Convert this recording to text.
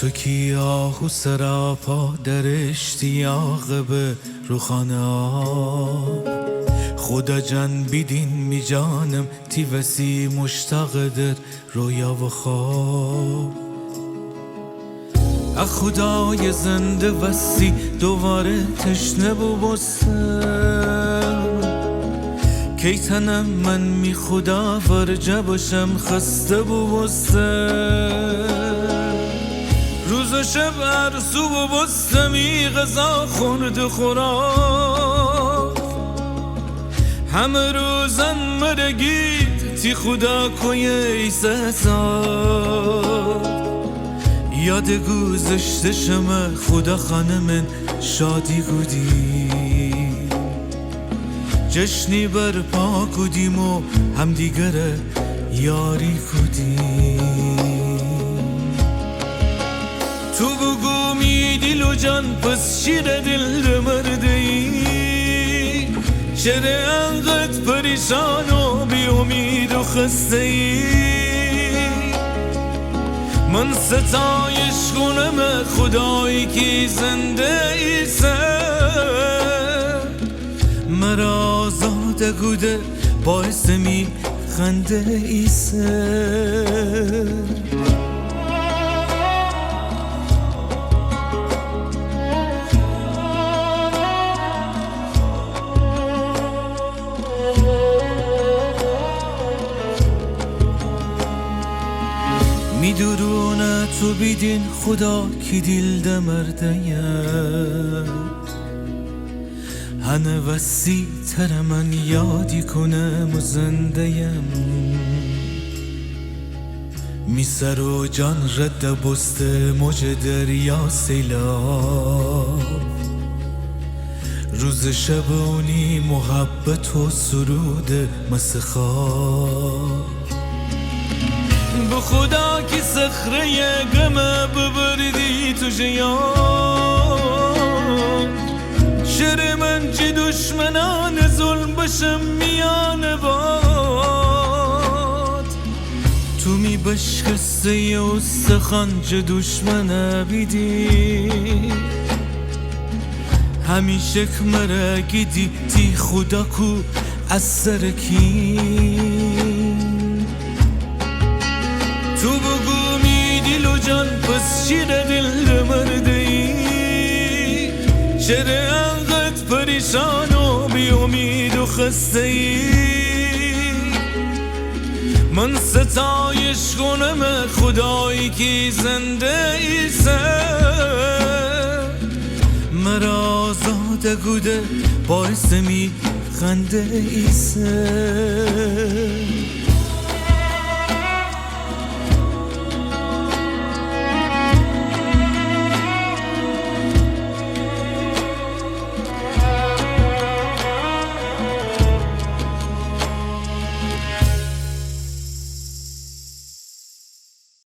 تو کی آهو سراپا در اشتیاق به روخانه آب خدا جان بیدین می جانم تی وسی مشتاق در رویا و خواب خدای زنده وسی دوباره تشنه بستم کی تنم من می خدا ورجه باشم خسته بستم روز و شب ارزو و بستمی غذا خورد خوراک همه روزن مرگید تی خدا کوی ایسه ساد یاد گذشته شما خدا خانمن شادی گودی جشنی برپا کدیم و هم دیگره یاری کدیم تو بگو می دل و جان پس شیر دل مرده ای چرا انقدر پریشان و بی امید و خسته ای من ستایش کنم خدایی که زنده ایسه مرا آزاده گوده باعث می خنده ایسه میدورونه تو بیدین خدا کی دیل دمرده هنه وسی تر من یادی کنم و زندهیم می سر و جان رد بسته موج دریا سیلاب روز شبونی محبت و سرود مسخاب به خدا کی صخره غمه ببردی تو جیان شر من چی دشمنان ظلم بشم میان باد تو می بشکسته و سخن چه دشمنه بیدی همیشه کمره گیدی تی خدا کو از سر کی تو بگو می دل و جان پس شیر دل مرده ای چرا انقدر پریشان و بی امید و خسته ای من ستایش کنم خدایی که زنده ایسه مرا آزاده گوده باعث می خنده ایسه